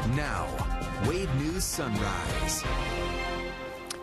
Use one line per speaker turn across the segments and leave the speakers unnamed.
Now, Wade News Sunrise.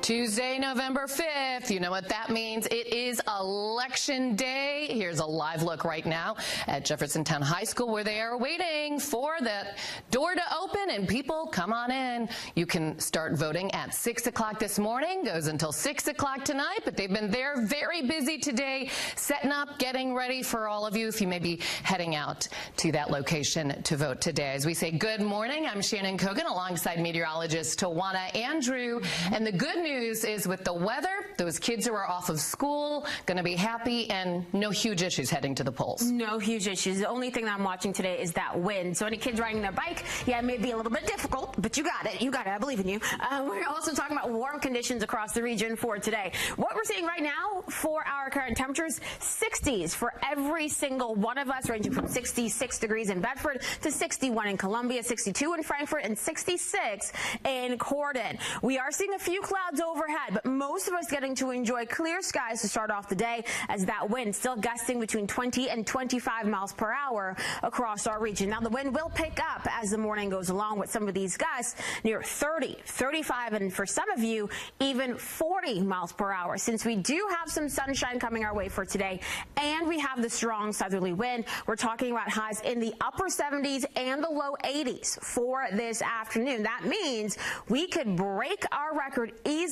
Tuesday, November 5th. You know what that means. It is Election Day. Here's a live look right now at Jeffersontown High School, where they are waiting for the door to open and people come on in. You can start voting at 6 o'clock this morning, goes until 6 o'clock tonight, but they've been there very busy today, setting up, getting ready for all of you if you may be heading out to that location to vote today. As we say good morning, I'm Shannon Kogan alongside meteorologist Tawana Andrew, and the good news is with the weather, those kids who are off of school going to be happy and no huge issues heading to the polls.
No huge issues. The only thing that I'm watching today is that wind. So any kids riding their bike, yeah, it may be a little bit difficult, but you got it. You got it. I believe in you. We're also talking about warm conditions across the region for today. What we're seeing right now for our current temperatures, 60s for every single one of us, ranging from 66 degrees in Bedford to 61 in Columbia, 62 in Frankfort, and 66 in Corden. We are seeing a few clouds overhead, but most of us getting to enjoy clear skies to start off the day, as that wind still gusting between 20 and 25 miles per hour across our region. Now, the wind will pick up as the morning goes along with some of these gusts near 30, 35, and for some of you, even 40 miles per hour, since we do have some sunshine coming our way for today, and we have the strong southerly wind. We're talking about highs in the upper 70s and the low 80s for this afternoon. That means we could break our record easily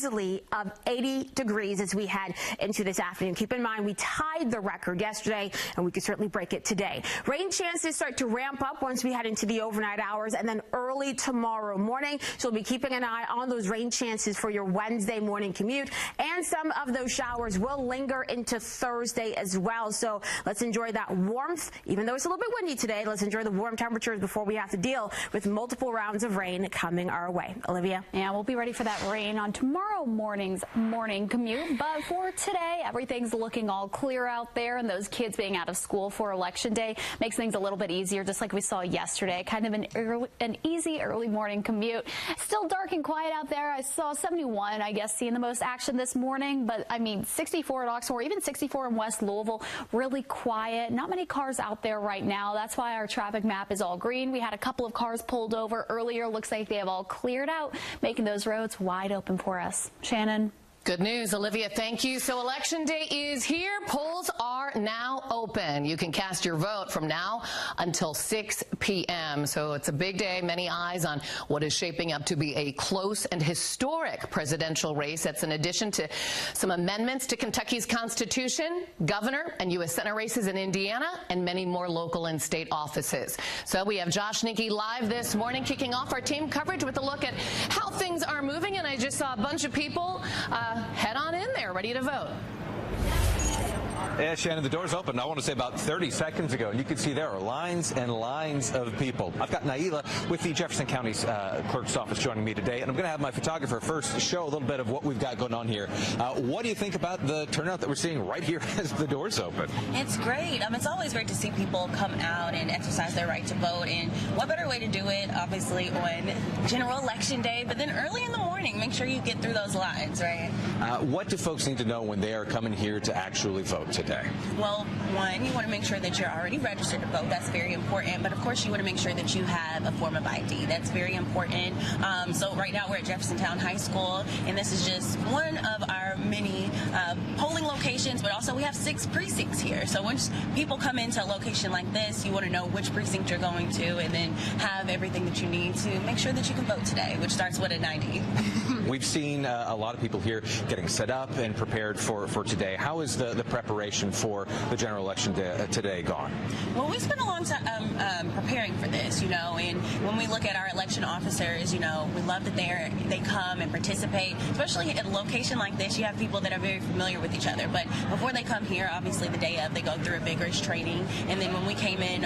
of 80 degrees as we head into this afternoon. Keep in mind, we tied the record yesterday, and we could certainly break it today. Rain chances start to ramp up once we head into the overnight hours and then early tomorrow morning. So we'll be keeping an eye on those rain chances for your Wednesday morning commute, and some of those showers will linger into Thursday as well. So let's enjoy that warmth. Even though it's a little bit windy today, let's enjoy the warm temperatures before we have to deal with multiple rounds of rain coming our way. Olivia?
Yeah, we'll be ready for that rain on tomorrow morning's morning commute. But for today, everything's looking all clear out there, and those kids being out of school for Election Day makes things a little bit easier, just like we saw yesterday. Kind of an easy early morning commute. Still dark and quiet out there. I saw 71, I guess, seeing the most action this morning, but I mean 64 at Oxmoor, even 64 in West Louisville, really quiet. Not many cars out there right now. That's why our traffic map is all green. We had a couple of cars pulled over earlier. Looks like they have all cleared out, making those roads wide open for us. Shannon?
Good news, Olivia. Thank you. So Election Day is here. Polls are now open. You can cast your vote from now until 6 p.m. So it's a big day. Many eyes on what is shaping up to be a close and historic presidential race. That's in addition to some amendments to Kentucky's Constitution, governor and U.S. Senate races in Indiana, and many more local and state offices. So we have Josh Nicky live this morning, kicking off our team coverage with a look at how things are moving. And I just saw a bunch of people head on in there, ready to vote.
Yeah, Shannon, the door's open. I want to say about 30 seconds ago, and you can see there are lines and lines of people. I've got Naila with the Jefferson County Clerk's Office joining me today, and I'm going to have my photographer first show a little bit of what we've got going on here. What do you think about the turnout that we're seeing right here as the door's open?
It's great. It's always great to see people come out and exercise their right to vote, and what better way to do it, obviously, on General Election Day, but then early in the morning, make sure you get through those lines, right?
What do folks need to know when they are coming here to actually vote today?
Well, one, you want to make sure that you're already registered to vote. That's very important. But of course, you want to make sure that you have a form of ID. That's very important. So right now we're at Jeffersontown High School, and this is just one of our many polling locations, but also we have 6 precincts here. So once people come into a location like this, you want to know which precinct you're going to, and then have everything that you need to make sure that you can vote today, which starts with an ID.
We've seen a lot of people here getting set up and prepared for today. How is the preparation for the general election today gone?
Well, we spent a long time preparing for this, and when we look at our election officers, we love that they come and participate, especially at a location like this. You have people that are very familiar with each other, but before they come here, obviously the day of, they go through a vigorous training, and then when we came in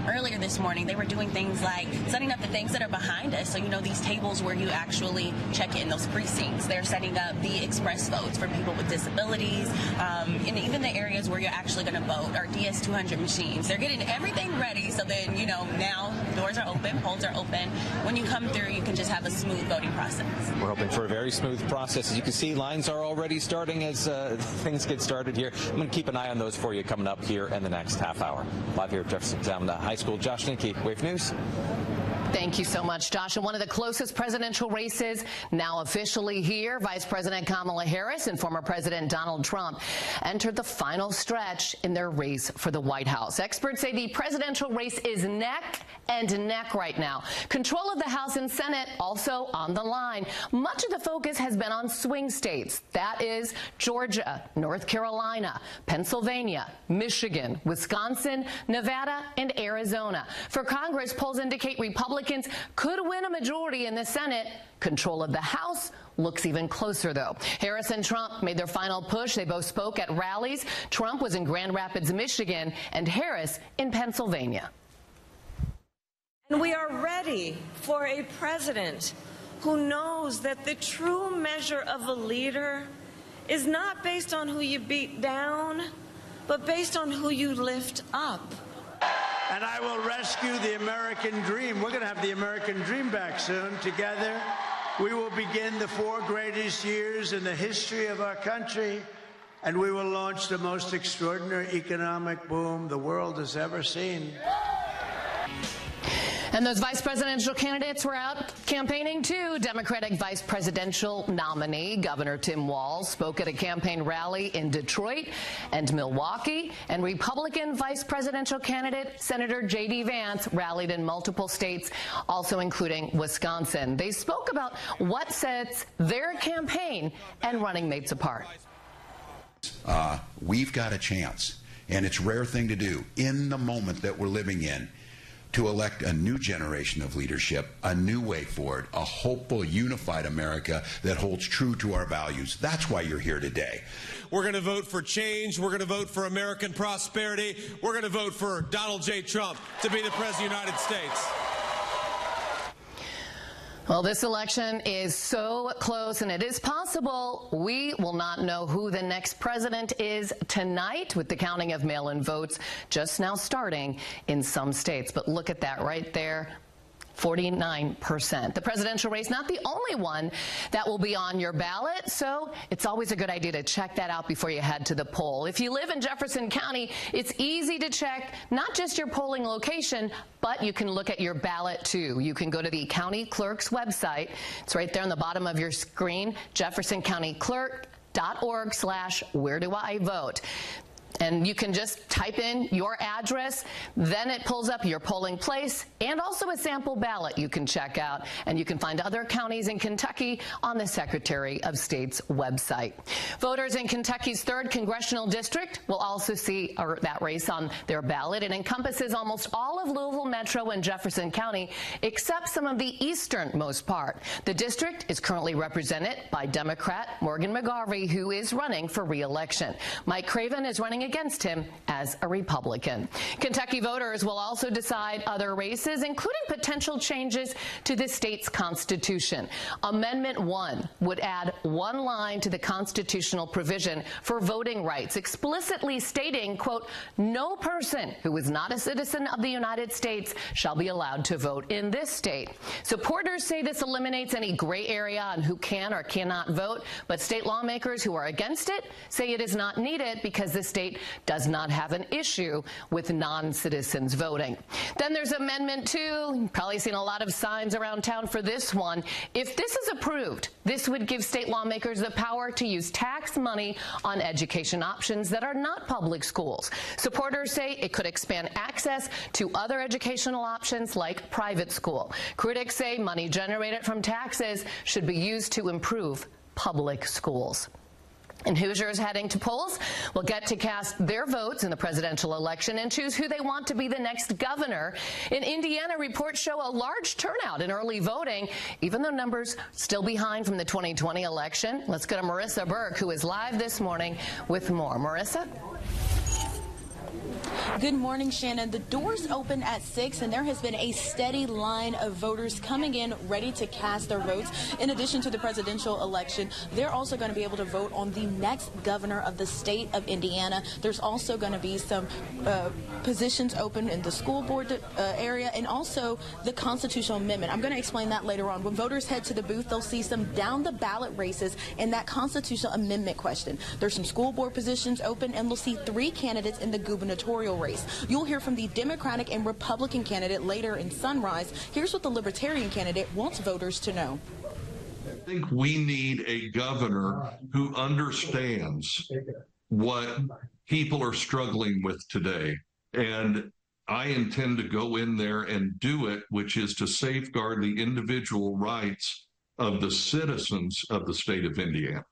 earlier this morning, they were doing things like setting up the things that are behind us. So, these tables where you actually check in those precincts, they're setting up the express votes for people with disabilities, and even the areas where you're actually going to vote are DS200 machines. They're getting everything ready, so then, now doors are open, polls are open. When you come through, you can just have a smooth voting process.
We're hoping for a very smooth process. As you can see, lines are already starting as things get started here. I'm going to keep an eye on those for you coming up here in the next half hour. Live here at Jeffersontown High School, Josh Nicky, Wave News.
Thank you so much, Josh. And one of the closest presidential races now officially here. Vice President Kamala Harris and former President Donald Trump entered the final stretch in their race for the White House. Experts say the presidential race is neck and neck right now. Control of the House and Senate also on the line. Much of the focus has been on swing states. That is Georgia, North Carolina, Pennsylvania, Michigan, Wisconsin, Nevada, and Arizona. For Congress, polls indicate Republicans could win a majority in the Senate. Control of the House looks even closer, though. Harris and Trump made their final push. They both spoke at rallies. Trump was in Grand Rapids, Michigan, and Harris in Pennsylvania.
And we are ready for a president who knows that the true measure of a leader is not based on who you beat down, but based on who you lift up.
And I will rescue the American dream. We're going to have the American dream back soon. Together, we will begin the 4 greatest years in the history of our country, and we will launch the most extraordinary economic boom the world has ever seen.
And those vice presidential candidates were out campaigning too. Democratic vice presidential nominee Governor Tim Walz spoke at a campaign rally in Detroit and Milwaukee. And Republican vice presidential candidate Senator J.D. Vance rallied in multiple states, also including Wisconsin. They spoke about what sets their campaign and running mates apart.
We've got a chance, and it's a rare thing to do in the moment that we're living in, to elect a new generation of leadership, a new way forward, a hopeful, unified America that holds true to our values. That's why you're here today.
We're going to vote for change. We're going to vote for American prosperity. We're going to vote for Donald J. Trump to be the President of the United States.
Well, this election is so close, and it is possible we will not know who the next president is tonight, with the counting of mail-in votes just now starting in some states. But look at that right there. 49%. The presidential race, not the only one that will be on your ballot, so it's always a good idea to check that out before you head to the poll. If you live in Jefferson County, it's easy to check not just your polling location, but you can look at your ballot too. You can go to the county clerk's website. It's right there on the bottom of your screen, jeffersoncountyclerk.org/where-do-I-vote. And you can just type in your address, then it pulls up your polling place and also a sample ballot you can check out. And you can find other counties in Kentucky on the Secretary of State's website. Voters in Kentucky's 3rd congressional district will also see that race on their ballot. It encompasses almost all of Louisville Metro and Jefferson County, except some of the easternmost part. The district is currently represented by Democrat Morgan McGarvey, who is running for re-election. Mike Craven is running against him as a Republican. Kentucky voters will also decide other races, including potential changes to the state's constitution. Amendment 1 would add 1 line to the constitutional provision for voting rights, explicitly stating, quote, no person who is not a citizen of the United States shall be allowed to vote in this state. Supporters say this eliminates any gray area on who can or cannot vote, but state lawmakers who are against it say it is not needed because the state does not have an issue with non-citizens voting. Then there's Amendment 2. You've probably seen a lot of signs around town for this one. If this is approved, this would give state lawmakers the power to use tax money on education options that are not public schools. Supporters say it could expand access to other educational options like private school. Critics say money generated from taxes should be used to improve public schools. And Hoosiers heading to polls will get to cast their votes in the presidential election and choose who they want to be the next governor. In Indiana, reports show a large turnout in early voting, even though numbers still behind from the 2020 election. Let's go to Marissa Burke, who is live this morning with more. Marissa?
Good morning, Shannon. The doors open at 6, and there has been a steady line of voters coming in ready to cast their votes. In addition to the presidential election, they're also going to be able to vote on the next governor of the state of Indiana. There's also going to be some positions open in the school board area and also the constitutional amendment. I'm going to explain that later on. When voters head to the booth, they'll see some down-the-ballot races in that constitutional amendment question. There's some school board positions open, and they'll see 3 candidates in the gubernatorial race. You'll hear from the Democratic and Republican candidate later in Sunrise. Here's what the Libertarian candidate wants voters to know.
I think we need a governor who understands what people are struggling with today. And I intend to go in there and do it, which is to safeguard the individual rights of the citizens of the state of Indiana.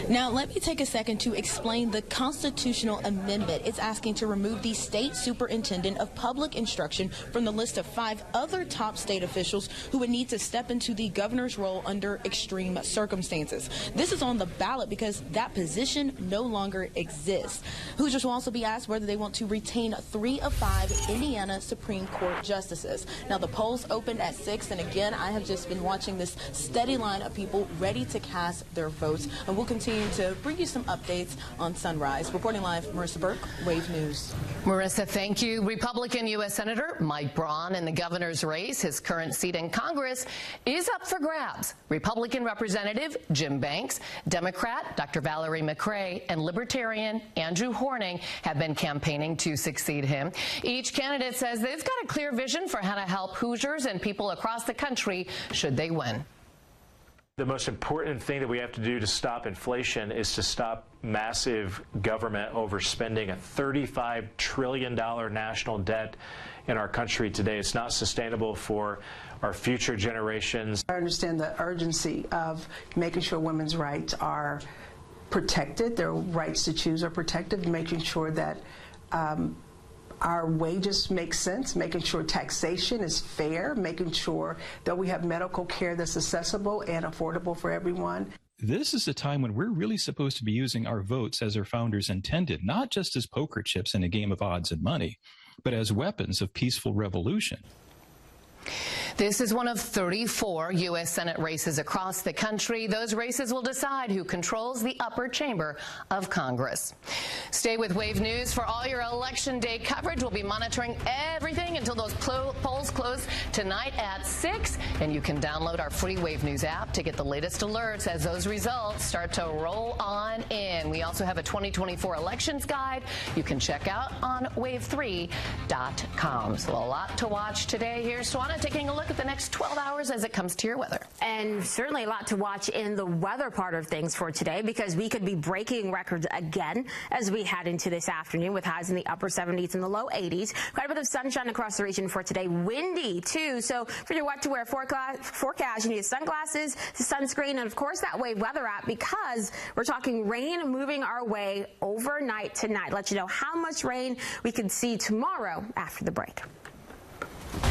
Now, let me take a second to explain the constitutional amendment. It's asking to remove the state superintendent of public instruction from the list of 5 other top state officials who would need to step into the governor's role under extreme circumstances. This is on the ballot because that position no longer exists. Hoosiers will also be asked whether they want to retain 3 of 5 Indiana Supreme Court justices. Now, the polls opened at 6, and again, I have just been watching this steady line of people ready to cast their votes, and we'll continue to bring you some updates on Sunrise. Reporting live, Marissa Burke, Wave News.
Marissa, thank you. Republican U.S. Senator Mike Braun in the governor's race, his current seat in Congress, is up for grabs. Republican Representative Jim Banks, Democrat Dr. Valerie McRae, and Libertarian Andrew Horning have been campaigning to succeed him. Each candidate says they've got a clear vision for how to help Hoosiers and people across the country should they win.
The most important thing that we have to do to stop inflation is to stop massive government overspending. A $35 trillion national debt in our country today. It's not sustainable for our future generations.
I understand the urgency of making sure women's rights are protected, their rights to choose are protected, making sure that our wages make sense, making sure taxation is fair, making sure that we have medical care that's accessible and affordable for everyone.
This is a time when we're really supposed to be using our votes as our founders intended, not just as poker chips in a game of odds and money, but as weapons of peaceful revolution.
This is one of 34 U.S. Senate races across the country. Those races will decide who controls the upper chamber of Congress. Stay with Wave News for all your Election Day coverage. We'll be monitoring everything until those polls close tonight at 6. And you can download our free Wave News app to get the latest alerts as those results start to roll on in. We also have a 2024 elections guide you can check out on wave3.com. So a lot to watch today. Here's Swana taking a look at the next 12 hours as it comes to your weather.
And certainly a lot to watch in the weather part of things for today, because we could be breaking records again as we head into this afternoon with highs in the upper 70s and the low 80s. Quite a bit of sunshine across the region for today. Windy, too. So for your what-to-wear forecast, you need sunglasses, sunscreen, and, of course, that Wave Weather app, because we're talking rain moving our way overnight tonight. Let you know how much rain we could see tomorrow after the break.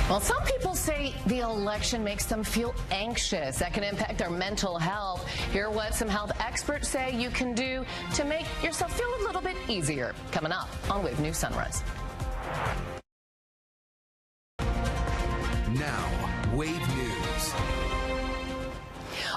Well, some people say the election makes them feel anxious. That can impact their mental health. Hear what some health experts say you can do to make yourself feel a little bit easier. Coming up on Wave News Sunrise.
Now, Wave News.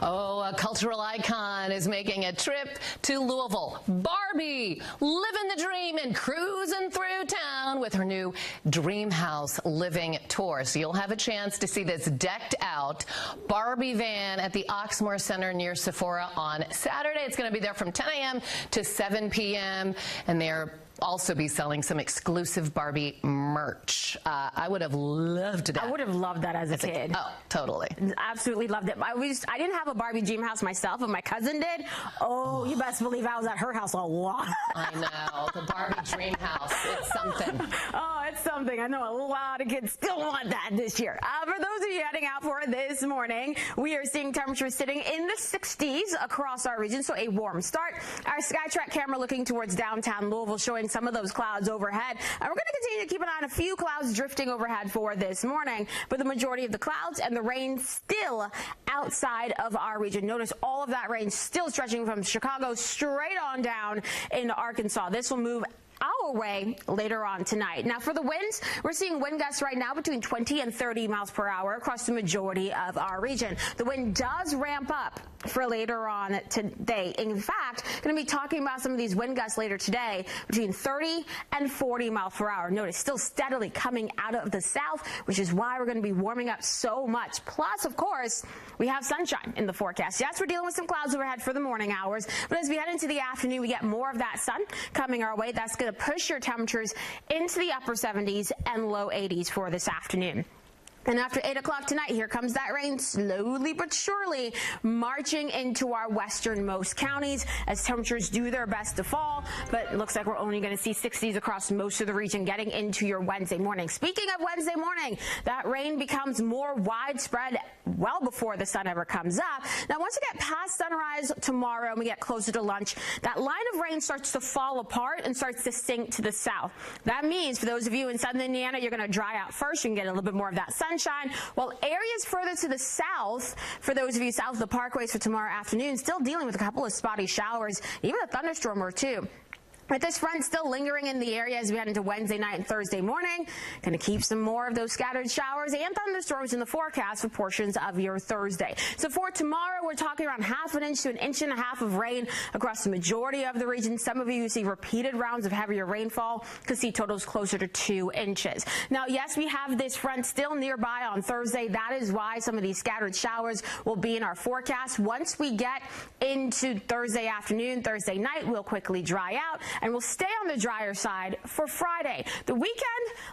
Oh, a cultural icon is making a trip to Louisville. Barbie, living the dream and cruising through town with her new Dream House Living Tour. So you'll have a chance to see this decked out Barbie van at the Oxmoor Center near Sephora on Saturday. It's going to be there from 10 a.m. to 7 p.m. and they're also be selling some exclusive Barbie merch. I would have loved that.
I would have loved that as a kid.
Oh, totally.
Absolutely loved it. I didn't have a Barbie dream house myself, but my cousin did. Oh, you best believe I was at her house a lot.
I know. The Barbie dream house. It's something.
Oh, it's something. I know a lot of kids still want that this year. For those of you heading out for it this morning, we are seeing temperatures sitting in the 60s across our region, so a warm start. Our SkyTrack camera looking towards downtown Louisville showing some of those clouds overhead. And we're going to continue to keep an eye on a few clouds drifting overhead for this morning, but the majority of the clouds and the rain still outside of our region. Notice all of that rain still stretching from Chicago straight on down into Arkansas. This will move blow away later on tonight. Now, for the winds, we're seeing wind gusts right now between 20 and 30 miles per hour across the majority of our region. The wind does ramp up for later on today. In fact, going to be talking about some of these wind gusts later today between 30 and 40 miles per hour. Notice still steadily coming out of the south, which is why we're going to be warming up so much. Plus, of course, we have sunshine in the forecast. Yes, we're dealing with some clouds overhead for the morning hours, but as we head into the afternoon, we get more of that sun coming our way. That's going to push your temperatures into the upper 70s and low 80s for this afternoon. And after 8 o'clock tonight, here comes that rain slowly but surely marching into our westernmost counties as temperatures do their best to fall. But it looks like we're only going to see 60s across most of the region getting into your Wednesday morning. Speaking of Wednesday morning, that rain becomes more widespread well before the sun ever comes up. Now, once we get past sunrise tomorrow and we get closer to lunch, that line of rain starts to fall apart and starts to sink to the south. That means for those of you in southern Indiana, you're going to dry out first. You can get a little bit more of that sunshine. While areas further to the south, for those of you south of the parkways for tomorrow afternoon, still dealing with a couple of spotty showers, even a thunderstorm or two. But this front still lingering in the area as we head into Wednesday night and Thursday morning. Going to keep some more of those scattered showers and thunderstorms in the forecast for portions of your Thursday. So for tomorrow, we're talking around ½ an inch to 1.5 inches of rain across the majority of the region. Some of you who see repeated rounds of heavier rainfall could see totals closer to 2 inches. Now, yes, we have this front still nearby on Thursday. That is why some of these scattered showers will be in our forecast. Once we get into Thursday afternoon, Thursday night, we'll quickly dry out. And we'll stay on the drier side for Friday. The weekend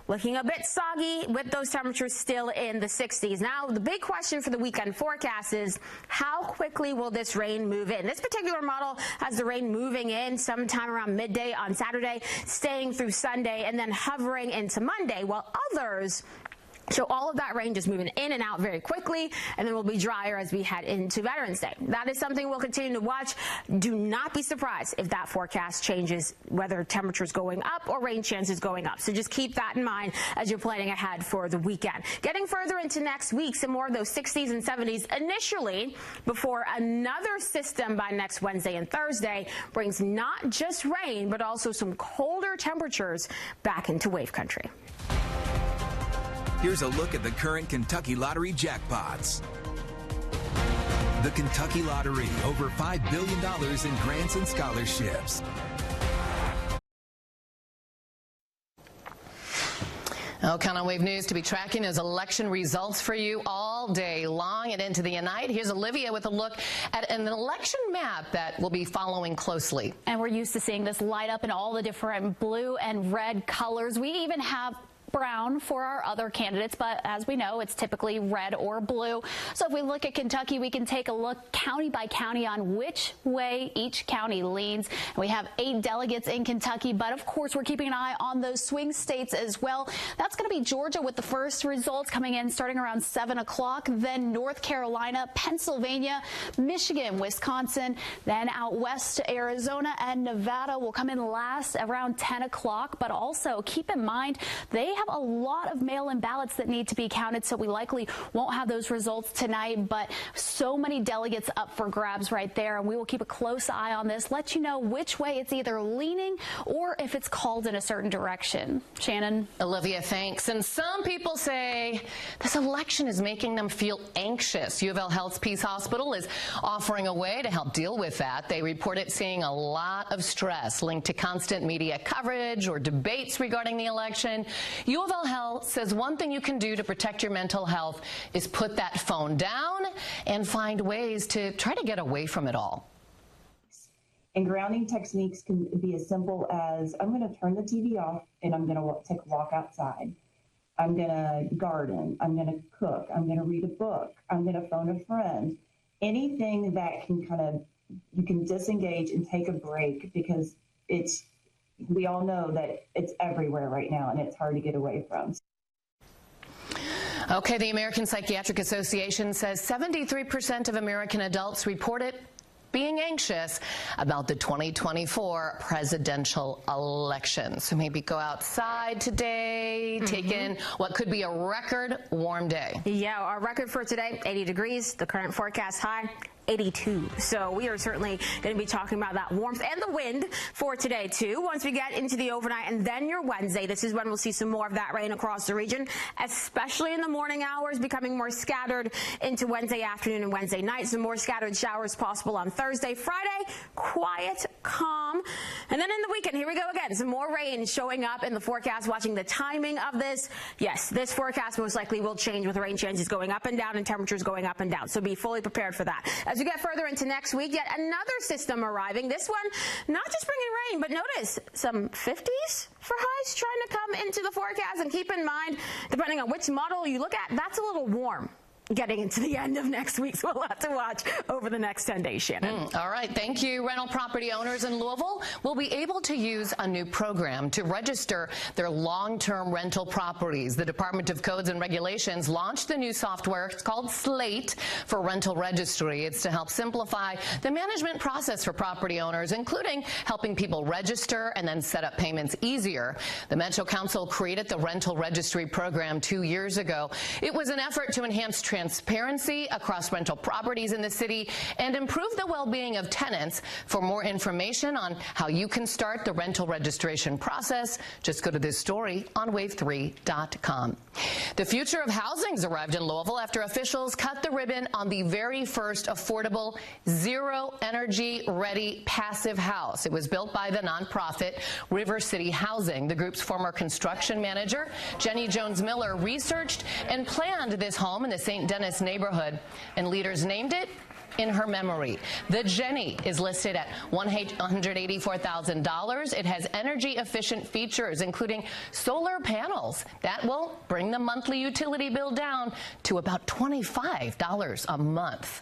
looking a bit soggy with those temperatures still in the 60s. Now, the big question for the weekend forecast is how quickly will this rain move in? This particular model has the rain moving in sometime around midday on Saturday, staying through Sunday, and then hovering into Monday, while others show all of that rain just moving in and out very quickly, and then we'll be drier as we head into Veterans Day. That is something we'll continue to watch. Do not be surprised if that forecast changes, whether temperatures going up or rain chances going up. So just keep that in mind as you're planning ahead for the weekend. Getting further into next week, some more of those 60s and 70s initially before another system by next Wednesday and Thursday brings not just rain, but also some colder temperatures back into wave country.
Here's a look at the current Kentucky Lottery jackpots. The Kentucky Lottery, over $5 billion in grants and scholarships.
Oh, Count on Wave News to be tracking those election results for you all day long and into the night. Here's Olivia with a look at an election map that we'll be following closely.
And we're used to seeing this light up in all the different blue and red colors. We even have brown for our other candidates, but as we know, it's typically red or blue. So if we look at Kentucky, we can take a look county by county on which way each county leans. And we have 8 delegates in Kentucky, but of course, we're keeping an eye on those swing states as well. That's going to be Georgia with the first results coming in starting around 7 o'clock, then North Carolina, Pennsylvania, Michigan, Wisconsin, then out west Arizona and Nevada will come in last around 10 o'clock. But also keep in mind, they have a lot of mail-in ballots that need to be counted, so we likely won't have those results tonight, but so many delegates up for grabs right there, and we will keep a close eye on this, let you know which way it's either leaning or if it's called in a certain direction. Shannon?
Olivia, thanks. And some people say this election is making them feel anxious. U of L Health's Peace Hospital is offering a way to help deal with that. They reported seeing a lot of stress linked to constant media coverage or debates regarding the election. U of L Health says one thing you can do to protect your mental health is put that phone down and find ways to try to get away from it all.
And grounding techniques can be as simple as I'm going to turn the TV off and I'm going to take a walk outside. I'm going to garden. I'm going to cook. I'm going to read a book. I'm going to phone a friend. Anything that can you can disengage and take a break, because we all know that it's everywhere right now and it's hard to get away from.
Okay, the American Psychiatric Association says 73% of American adults reported being anxious about the 2024 presidential election. So maybe go outside today, take in what could be a record warm day.
Yeah, our record for today, 80 degrees. The current forecast high, 82. So we are certainly going to be talking about that warmth and the wind for today, too. Once we get into the overnight and then your Wednesday, this is when we'll see some more of that rain across the region, especially in the morning hours, becoming more scattered into Wednesday afternoon and Wednesday night. Some more scattered showers possible on Thursday. Friday, quiet, calm. And then in the weekend, here we go again. Some more rain showing up in the forecast. Watching the timing of this. Yes, this forecast most likely will change with rain chances going up and down and temperatures going up and down. So be fully prepared for that. As we get further into next week, yet another system arriving. This one, not just bringing rain, but notice some 50s for highs trying to come into the forecast. And keep in mind, depending on which model you look at, that's a little warm getting into the end of next week. So we'll have to watch over the next 10 days, Shannon.
All right. Thank you. Rental property owners in Louisville will be able to use a new program to register their long-term rental properties. The Department of Codes and Regulations launched the new software. It's called Slate for Rental Registry. It's to help simplify the management process for property owners, including helping people register and then set up payments easier. The Metro Council created the Rental Registry program 2 years ago. It was an effort to enhance transparency across rental properties in the city and improve the well-being of tenants. For more information on how you can start the rental registration process, just go to this story on wave3.com. The future of housing's arrived in Louisville after officials cut the ribbon on the very first affordable, zero-energy ready passive house. It was built by the nonprofit River City Housing. The group's former construction manager, Jenny Jones-Miller, researched and planned this home in the St. Dennis neighborhood, and leaders named it in her memory. The Jenny is listed at $184,000. It has energy-efficient features, including solar panels that will bring the monthly utility bill down to about $25 a month.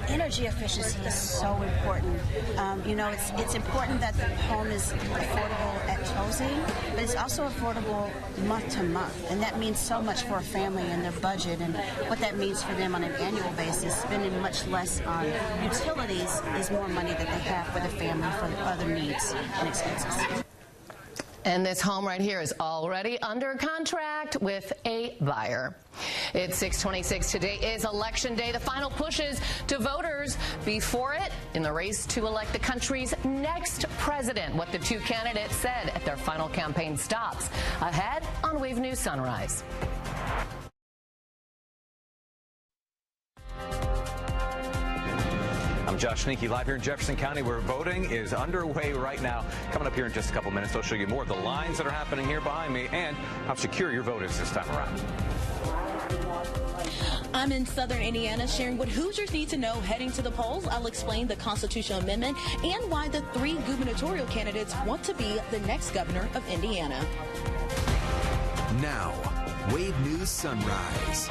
Energy efficiency is so important. You know, it's important that the home is affordable at closing, but it's also affordable month to month, and that means so much for a family and their budget and what that means for them on an annual basis. Spending much less on utilities is more money that they have for the family for other needs and expenses.
And this home right here is already under contract with a buyer. It's 6:26. Today is Election Day. The final pushes to voters before it in the race to elect the country's next president. What the two candidates said at their final campaign stops. Ahead on Wave News Sunrise.
I'm Josh Sneaky, live here in Jefferson County, where voting is underway right now. Coming up here in just a couple minutes, I'll show you more of the lines that are happening here behind me and how secure your vote is this time around.
I'm in southern Indiana sharing what Hoosiers need to know heading to the polls. I'll explain the constitutional amendment and why the 3 gubernatorial candidates want to be the next governor of Indiana.
Now, Wave News Sunrise.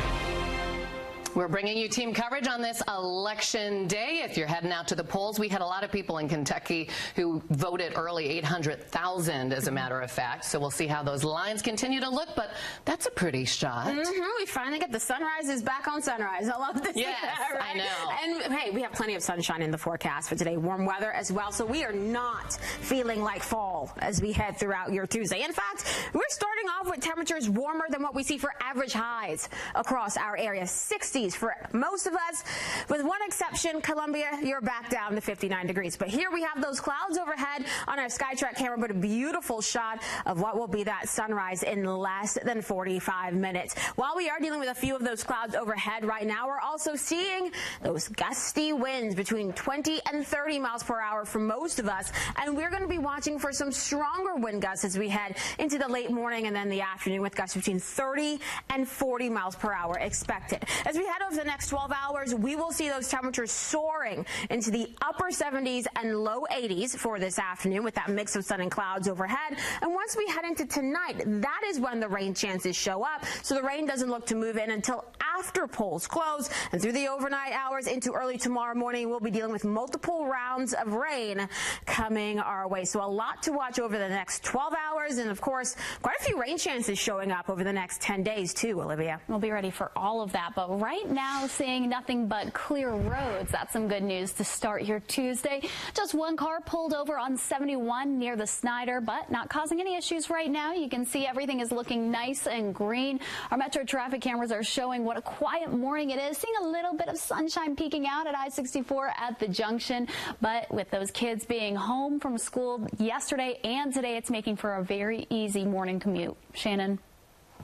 We're bringing you team coverage on this Election Day. If you're heading out to the polls, we had a lot of people in Kentucky who voted early, 800,000 as a matter of fact. So we'll see how those lines continue to look, but that's a pretty shot.
We finally get the sunrises back on sunrise. I love to see that, right?
I know.
And hey, we have plenty of sunshine in the forecast for today, warm weather as well. So we are not feeling like fall as we head throughout your Tuesday. In fact, we're starting off with temperatures warmer than what we see for average highs across our area. 60s for most of us, with one exception, Columbia, you're back down to 59 degrees. But here we have those clouds overhead on our SkyTrack camera, but a beautiful shot of what will be that sunrise in less than 45 minutes. While we are dealing with a few of those clouds overhead right now, we're also seeing those gusty winds between 20 and 30 miles per hour for most of us, and we're going to be watching for some stronger wind gusts as we head into the late morning and then the afternoon, with gusts between 30 and 40 miles per hour expected. As we head over the next 12 hours, we will see those temperatures soaring into the upper 70s and low 80s for this afternoon, with that mix of sun and clouds overhead. And once we head into tonight, that is when the rain chances show up. So the rain doesn't look to move in until after polls close, and through the overnight hours into early tomorrow morning, we'll be dealing with multiple rounds of rain coming our way. So a lot to watch over the next 12 hours, and of course, quite a few rain chances showing up over the next 10 days too, Olivia.
We'll be ready for all of that, but right now seeing nothing but clear roads. That's some good news to start your Tuesday. Just one car pulled over on 71 near the Snyder, but not causing any issues right now. You can see everything is looking nice and green. Our Metro traffic cameras are showing what quiet morning it is. Seeing a little bit of sunshine peeking out at I-64 at the junction. But with those kids being home from school yesterday and today, it's making for a very easy morning commute. Shannon.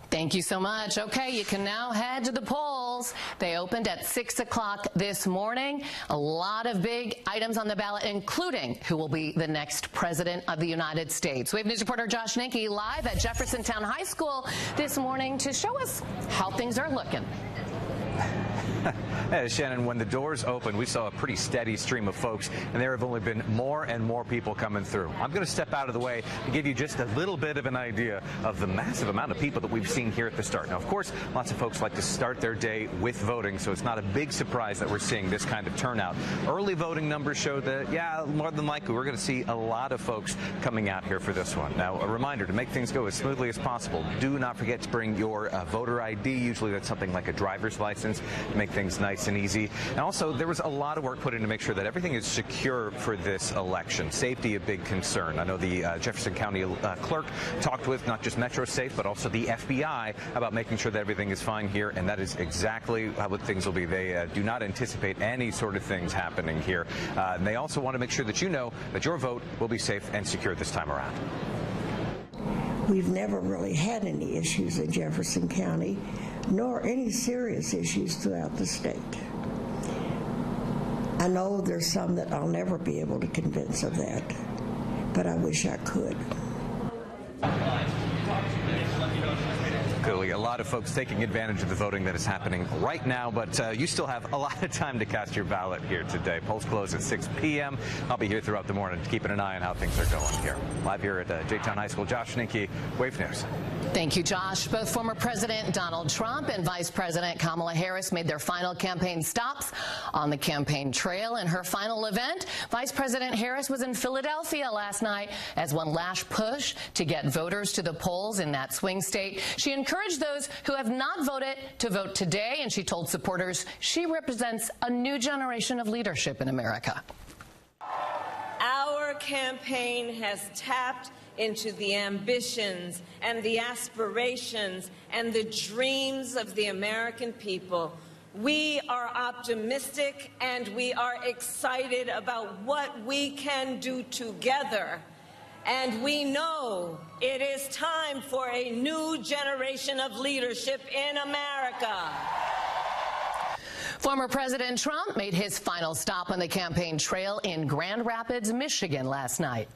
Thank you so much. Okay, you can now head to the polls. They opened at 6 o'clock this morning. A lot of big items on the ballot, including who will be the next president of the United States. We have news reporter Josh Ninke live at Jeffersontown High School this morning to show us how things are looking.
Shannon, when the doors opened, we saw a pretty steady stream of folks, and there have only been more and more people coming through. I'm going to step out of the way and give you just a little bit of an idea of the massive amount of people that we've seen here at the start. Now, of course, lots of folks like to start their day with voting, so it's not a big surprise that we're seeing this kind of turnout. Early voting numbers show that, yeah, more than likely, we're going to see a lot of folks coming out here for this one. Now, a reminder to make things go as smoothly as possible. Do not forget to bring your voter ID. Usually that's something like a driver's license to make things nice and easy. And also, there was a lot of work put in to make sure that everything is secure for this election. Safety, a big concern. I know the Jefferson County clerk talked with not just MetroSafe, but also the FBI about making sure that everything is fine here, and that is exactly how things will be. They do not anticipate any sort of things happening here. And they also want to make sure that you know that your vote will be safe and secure this time around.
We've never really had any issues in Jefferson County, nor any serious issues throughout the state. I know there's some that I'll never be able to convince of that, but I wish I could.
Clearly, a lot of folks taking advantage of the voting that is happening right now, but you still have a lot of time to cast your ballot here today. Polls close at 6 p.m. I'll be here throughout the morning, keeping an eye on how things are going here. Live here at J-Town High School, Josh Ninke, Wave News.
Thank you, Josh. Both former President Donald Trump and Vice President Kamala Harris made their final campaign stops on the campaign trail. In her final event, Vice President Harris was in Philadelphia last night as one last push to get voters to the polls in that swing state. She encouraged those who have not voted to vote today, and she told supporters she represents a new generation of leadership in America.
Our campaign has tapped into the ambitions and the aspirations and the dreams of the American people. We are optimistic and we are excited about what we can do together. And we know it is time for a new generation of leadership in America.
Former President Trump made his final stop on the campaign trail in Grand Rapids, Michigan last night.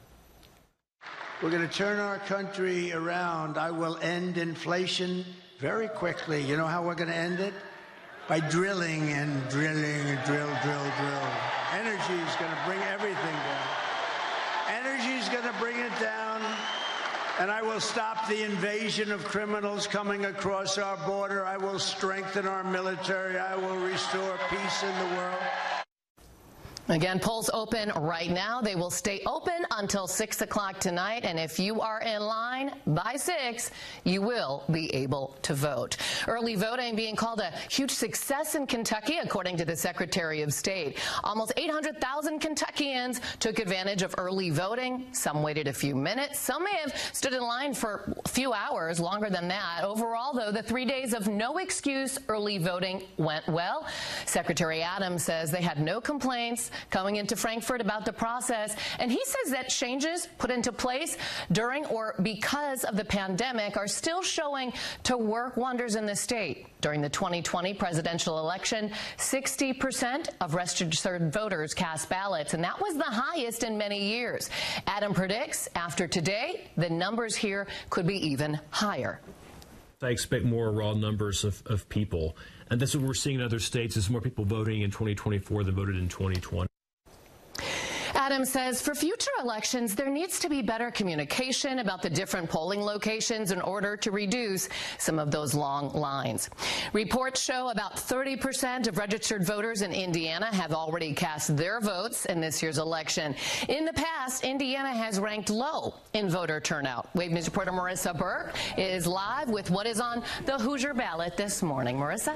We're going to turn our country around. I will end inflation very quickly. You know how we're going to end it? By drilling and drilling and drill. Energy is going to bring everything down. Energy is going to bring it down. And I will stop the invasion of criminals coming across our border. I will strengthen our military. I will restore peace in the world.
Again, polls open right now. They will stay open until 6 o'clock tonight. And if you are in line by 6, you will be able to vote. Early voting being called a huge success in Kentucky, according to the Secretary of State. Almost 800,000 Kentuckians took advantage of early voting. Some waited a few minutes. Some may have stood in line for a few hours, longer than that. Overall, though, the 3 days of no excuse early voting went well. Secretary Adams says they had no complaints coming into Frankfort about the process, and he says that changes put into place during or because of the pandemic are still showing to work wonders in the state. During the 2020 presidential election, 60% of registered voters cast ballots, and that was the highest in many years. Adam predicts after today, the numbers here could be even higher.
I expect more raw numbers of people. And that's what we're seeing in other states, is more people voting in 2024 than voted in 2020.
Adams says for future elections, there needs to be better communication about the different polling locations in order to reduce some of those long lines. Reports show about 30% of registered voters in Indiana have already cast their votes in this year's election. In the past, Indiana has ranked low in voter turnout. Wave News reporter Marissa Burke is live with what is on the Hoosier ballot this morning. Marissa?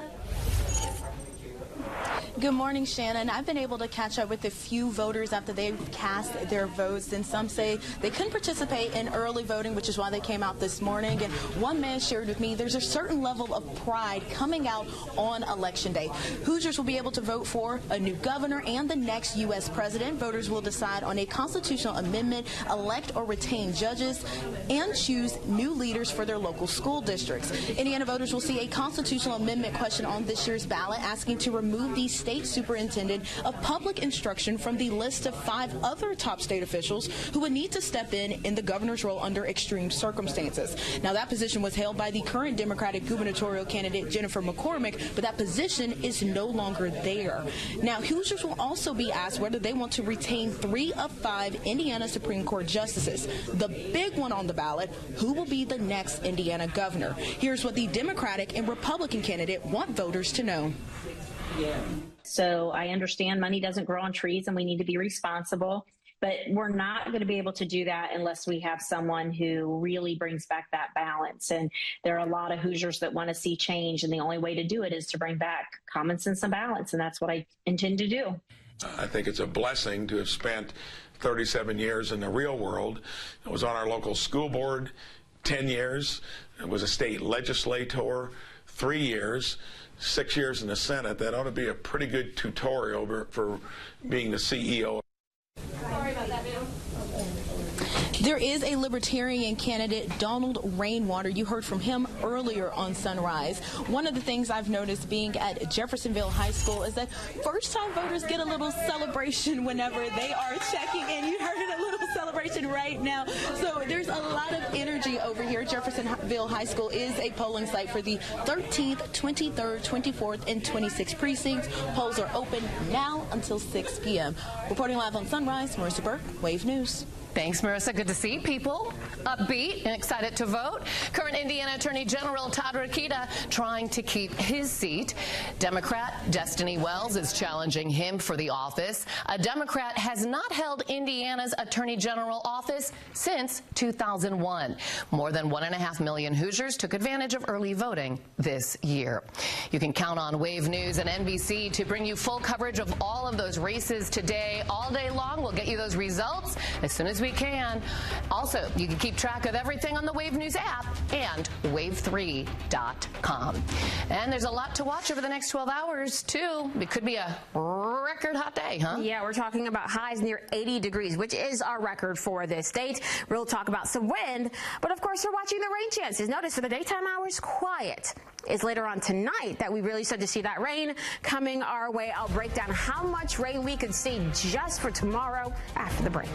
Good morning, Shannon. I've been able to catch up with a few voters after they've cast their votes, and some say they couldn't participate in early voting, which is why they came out this morning. And one man shared with me there's a certain level of pride coming out on Election Day. Hoosiers will be able to vote for a new governor and the next U.S. president. Voters will decide on a constitutional amendment, elect or retain judges, and choose new leaders for their local school districts. Indiana voters will see a constitutional amendment question on this year's ballot asking to remove the state superintendent of public instruction from the list of 5 other top state officials who would need to step in the governor's role under extreme circumstances. Now, that position was held by the current Democratic gubernatorial candidate Jennifer McCormick, but that position is no longer there. Now, Hoosiers will also be asked whether they want to retain 3 of 5 Indiana Supreme Court justices. The big one on the ballot, who will be the next Indiana governor? Here's what the Democratic and Republican candidate want voters to know.
So I understand money doesn't grow on trees and we need to be responsible, but we're not going to be able to do that unless we have someone who really brings back that balance. And there are a lot of Hoosiers that want to see change, and the only way to do it is to bring back common sense and balance, and that's what I intend to do.
I think it's a blessing to have spent 37 years in the real world. I was on our local school board 10 years. I was a state legislator 3 years. 6 years in the Senate. That ought to be a pretty good tutorial for being the CEO.
Sorry about that, ma'am. There is a Libertarian candidate, Donald Rainwater. You heard from him earlier on Sunrise. One of the things I've noticed being at Jeffersonville High School is that first-time voters get a little celebration whenever they are checking in. You heard a little celebration right now. So there's a lot of energy over here. Jeffersonville High School is a polling site for the 13th, 23rd, 24th, and 26th precincts. Polls are open now until 6 p.m. Reporting live on Sunrise, Marissa Burke, Wave News.
Thanks, Marissa. Good to see people upbeat and excited to vote. Current Indiana Attorney General Todd Rokita trying to keep his seat. Democrat Destiny Wells is challenging him for the office. A Democrat has not held Indiana's Attorney General office since 2001. More than 1.5 million Hoosiers took advantage of early voting this year. You can count on Wave News and NBC to bring you full coverage of all of those races today, all day long. We'll get you those results as soon as we can. Also, you can keep track of everything on the Wave News app and wave3.com. And there's a lot to watch over the next 12 hours, too. It could be a record hot day, huh?
Yeah, we're talking about highs near 80 degrees, which is our record for this state. We'll talk about some wind, but of course, we're watching the rain chances. Notice for the daytime hours, quiet. It's later on tonight that we really start to see that rain coming our way. I'll break down how much rain we could see just for tomorrow after the break.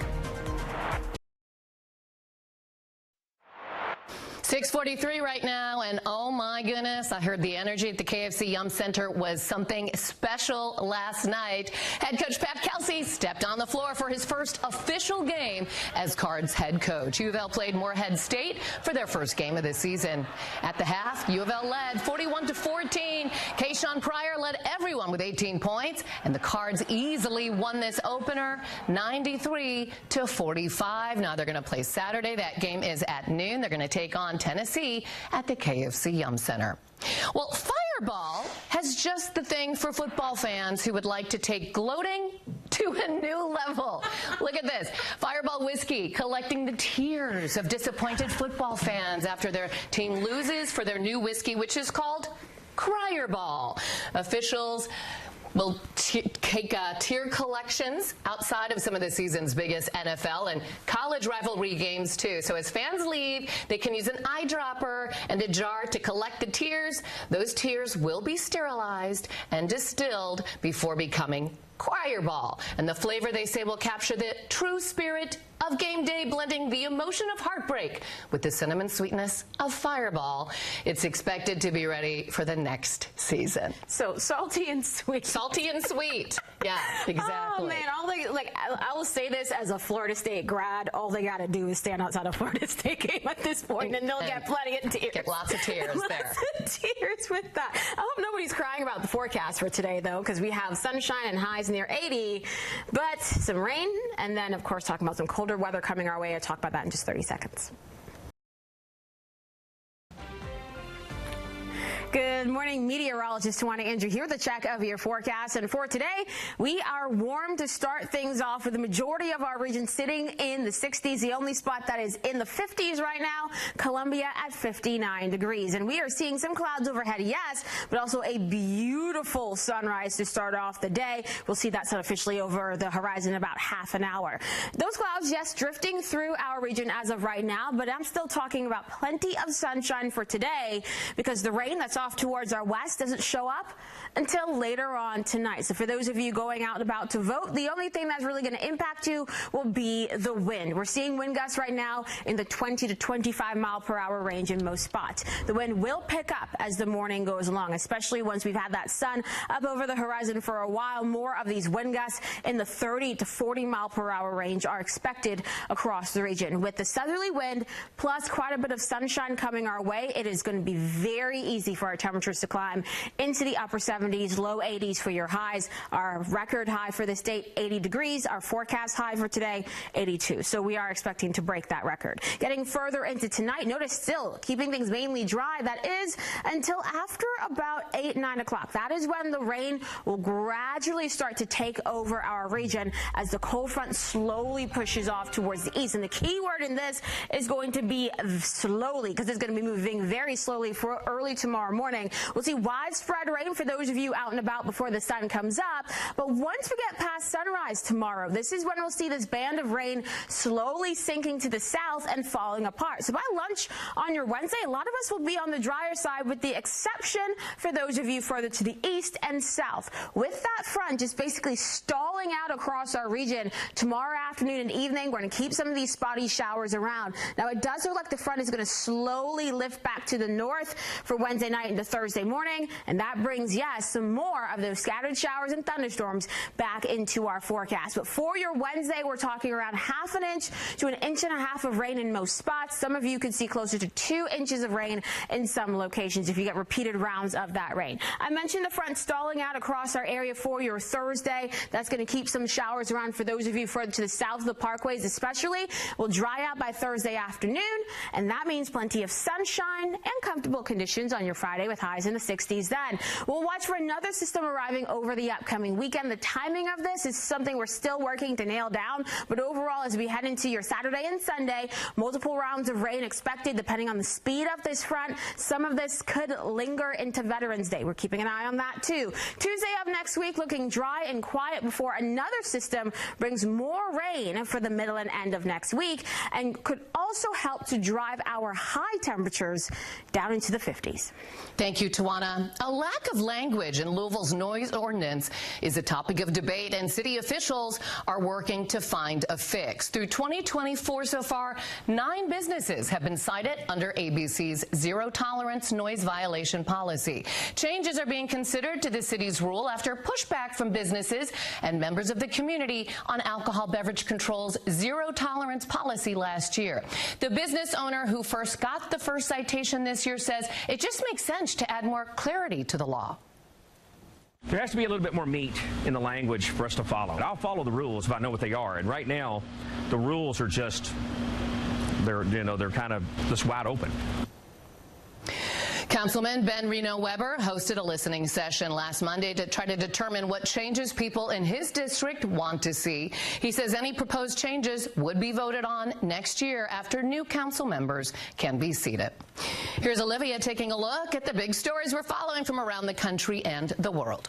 6:43 right now, and oh my goodness, I heard the energy at the KFC Yum Center was something special last night. Head coach Pat Kelsey stepped on the floor for his first official game as Cards head coach. U of L played Morehead State for their first game of the season. At the half, U of L led 41-14. Kayshawn Pryor led everyone with 18 points, and the Cards easily won this opener 93-45. Now they're going to play Saturday. That game is at noon. They're going to take on Tennessee at the KFC Yum Center. Well, Fireball has just the thing for football fans who would like to take gloating to a new level. Look at this. Fireball Whiskey collecting the tears of disappointed football fans after their team loses for their new whiskey, which is called Cryerball. Officials will take tier collections outside of some of the season's biggest NFL and college rivalry games, too. So as fans leave, they can use an eyedropper and a jar to collect the tears. Those tears will be sterilized and distilled before becoming Cryerball. And the flavor, they say, will capture the true spirit of game day, blending the emotion of heartbreak with the cinnamon sweetness of Fireball. It's expected to be ready for the next season.
So salty and sweet.
Salty and sweet. Yeah, exactly.
Oh man, I will say this as a Florida State grad, all they got to do is stand outside a Florida State game at this point, and they'll get plenty of tears.
Get lots of tears there.
Lots of tears with that. I hope nobody's crying about the forecast for today, though, because we have sunshine and highs near 80, but some rain, and then, of course, talking about some colder weather coming our way. I'll talk about that in just 30 seconds. Good morning, meteorologist Tawana Andrew here with a check of your forecast. And for today, we are warm to start things off with the majority of our region sitting in the 60s. The only spot that is in the 50s right now, Columbia at 59 degrees. And we are seeing some clouds overhead, yes, but also a beautiful sunrise to start off the day. We'll see that sun officially over the horizon in about half an hour. Those clouds, yes, drifting through our region as of right now, but I'm still talking about plenty of sunshine for today because the rain that's off towards our west doesn't show up until later on tonight. So for those of you going out and about to vote, the only thing that's really going to impact you will be the wind. We're seeing wind gusts right now in the 20 to 25 mile per hour range in most spots. The wind will pick up as the morning goes along, especially once we've had that sun up over the horizon for a while. More of these wind gusts in the 30 to 40 mile per hour range are expected across the region. With the southerly wind plus quite a bit of sunshine coming our way, it is going to be very easy for our temperatures to climb into the upper 70s, low 80s for your highs. Our record high for this date, 80 degrees. Our forecast high for today, 82. So we are expecting to break that record. Getting further into tonight, notice still keeping things mainly dry. That is until after about 8, 9 o'clock. That is when the rain will gradually start to take over our region as the cold front slowly pushes off towards the east. And the key word in this is going to be slowly, because it's going to be moving very slowly for early tomorrow morning. We'll see widespread rain for those of you out and about before the sun comes up. But once we get past sunrise tomorrow, this is when we'll see this band of rain slowly sinking to the south and falling apart. So by lunch on your Wednesday, a lot of us will be on the drier side, with the exception for those of you further to the east and south. With that front just basically stalling out across our region tomorrow afternoon and evening, we're going to keep some of these spotty showers around. Now, it does look like the front is going to slowly lift back to the north for Wednesday night into Thursday morning, and that brings, yes, some more of those scattered showers and thunderstorms back into our forecast. But for your Wednesday, we're talking around ½ inch to 1.5 inches of rain in most spots. Some of you could see closer to 2 inches of rain in some locations if you get repeated rounds of that rain. I mentioned the front stalling out across our area for your Thursday. That's going to keep some showers around for those of you further to the south of the parkways especially. Will dry out by Thursday afternoon, and that means plenty of sunshine and comfortable conditions on your Friday with highs in the 60s then. We'll watch for another system arriving over the upcoming weekend. The timing of this is something we're still working to nail down, but overall, as we head into your Saturday and Sunday, multiple rounds of rain expected depending on the speed of this front. Some of this could linger into Veterans Day. We're keeping an eye on that too. Tuesday of next week looking dry and quiet before another system brings more rain for the middle and end of next week, and could also help to drive our high temperatures down into the 50s.
Thank you, Tawana. A lack of language in Louisville's noise ordinance is a topic of debate, and city officials are working to find a fix. Through 2024 so far, 9 businesses have been cited under ABC's zero-tolerance noise violation policy. Changes are being considered to the city's rule after pushback from businesses and members of the community on Alcohol Beverage Control's zero-tolerance policy last year. The business owner who first got the first citation this year says it just makes sense to add more clarity to the law.
There has to be a little bit more meat in the language for us to follow. I'll follow the rules if I know what they are. And right now, the rules are just, they're kind of just wide open.
Councilman Ben Reno Weber hosted a listening session last Monday to try to determine what changes people in his district want to see. He says any proposed changes would be voted on next year after new council members can be seated. Here's Olivia taking a look at the big stories we're following from around the country and the world.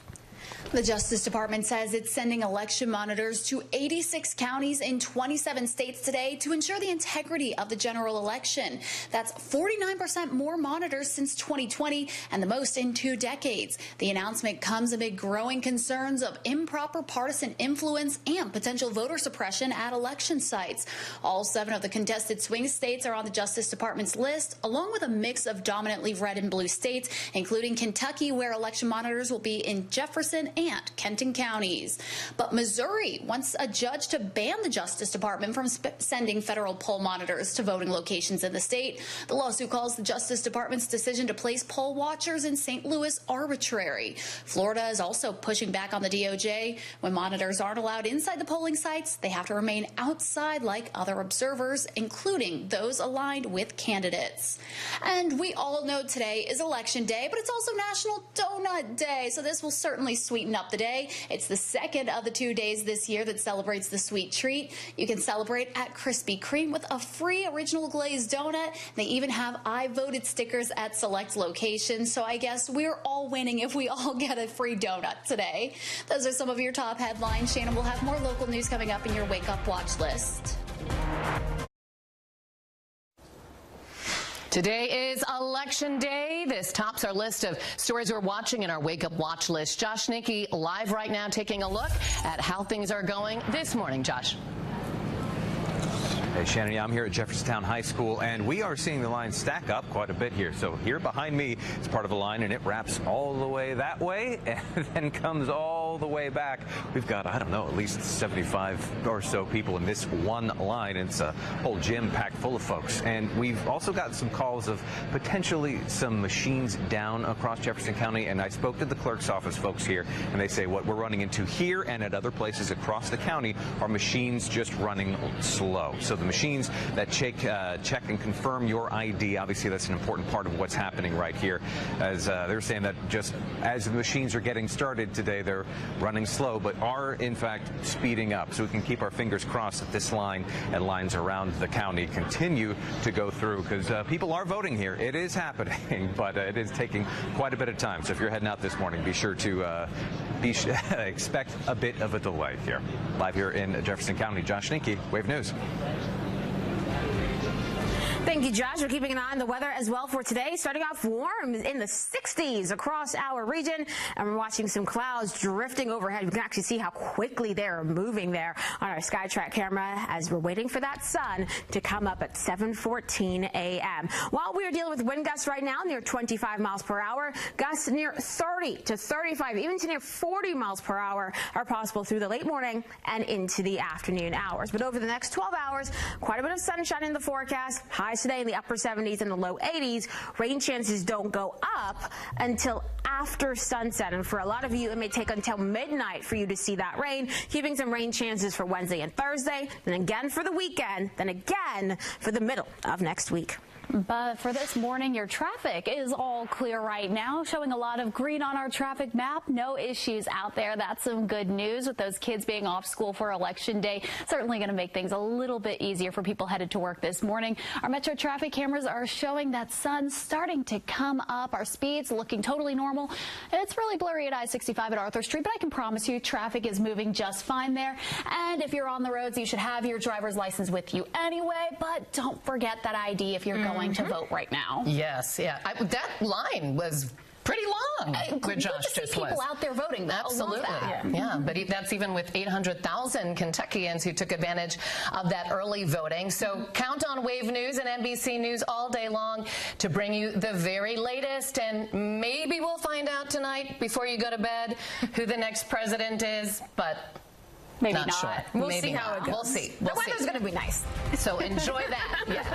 The Justice Department says it's sending election monitors to 86 counties in 27 states today to ensure the integrity of the general election. That's 49% more monitors since 2020 and the most in 2 decades. The announcement comes amid growing concerns of improper partisan influence and potential voter suppression at election sites. All 7 of the contested swing states are on the Justice Department's list, along with a mix of dominantly red and blue states, including Kentucky, where election monitors will be in Jefferson Jefferson and Kenton counties. But Missouri wants a judge to ban the Justice Department from sending federal poll monitors to voting locations in the state. The lawsuit calls the Justice Department's decision to place poll watchers in St. Louis arbitrary. Florida is also pushing back on the DOJ. When monitors aren't allowed inside the polling sites, they have to remain outside like other observers, including those aligned with candidates. And we all know today is Election Day, but it's also National Donut Day, so this will certainly sweeten up the day. It's the second of the 2 days this year that celebrates the sweet treat. You can celebrate at Krispy Kreme with a free original glazed donut. They even have I voted stickers at select locations, so I guess we're all winning if we all get a free donut today. Those are some of your top headlines. Shannon will have more local news coming up in your Wake Up Watch list.
Today is Election Day. This tops our list of stories we're watching in our Wake Up Watch list. Josh Nickey live right now taking a look at how things are going this morning. Josh.
Hey, Shannon, yeah, I'm here at Jeffersontown High School, and we are seeing the line stack up quite a bit here. So here behind me is part of a line, and it wraps all the way that way and then comes all the way back. We've got, I don't know, at least 75 or so people in this one line. It's a whole gym packed full of folks. And we've also got some calls of potentially some machines down across Jefferson County, and I spoke to the clerk's office folks here, and they say what we're running into here and at other places across the county are machines just running slow. So the machines that check and confirm your ID, obviously that's an important part of what's happening right here. As they're saying that just as the machines are getting started today, they're running slow, but are in fact speeding up. So we can keep our fingers crossed that this line and lines around the county continue to go through, because people are voting here. It is happening, but it is taking quite a bit of time. So if you're heading out this morning, be sure to expect a bit of a delay here. Live here in Jefferson County, Josh Nickey, Wave News.
Thank you, Josh. We're keeping an eye on the weather as well for today. Starting off warm in the 60s across our region, and we're watching some clouds drifting overhead. You can actually see how quickly they're moving there on our SkyTrack camera as we're waiting for that sun to come up at 7:14 a.m. While we are dealing with wind gusts right now near 25 miles per hour, gusts near 30 to 35, even to near 40 miles per hour are possible through the late morning and into the afternoon hours. But over the next 12 hours, quite a bit of sunshine in the forecast. Highs today in the upper 70s and the low 80s. Rain chances don't go up until after sunset, and for a lot of you it may take until midnight for you to see that rain, keeping some rain chances for Wednesday and Thursday, then again for the weekend, then again for the middle of next week.
But for this morning, your traffic is all clear right now, showing a lot of green on our traffic map. No issues out there. That's some good news with those kids being off school for Election Day. Certainly going to make things a little bit easier for people headed to work this morning. Our Metro traffic cameras are showing that sun starting to come up. Our speeds looking totally normal. It's really blurry at I-65 at Arthur Street, but I can promise you traffic is moving just fine there. And if you're on the roads, you should have your driver's license with you anyway, but don't forget that ID if you're going to vote right now.
Yes, yeah. That line was pretty long. Where Josh just was.
People out there voting.
Absolutely. Yeah, but that's even with 800,000 Kentuckians who took advantage of that early voting. So count on Wave News and NBC News all day long to bring you the very latest. And maybe we'll find out tonight before you go to bed who the next president is, but
maybe
not sure.
We'll see how it goes.
We'll see.
The weather's going to be nice.
So enjoy that. Yes.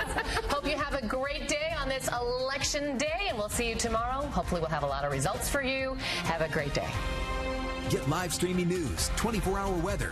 Hope you have a great day on this Election Day, and we'll see you tomorrow. Hopefully we'll have a lot of results for you. Have a great day.
Get live streaming news, 24-hour weather,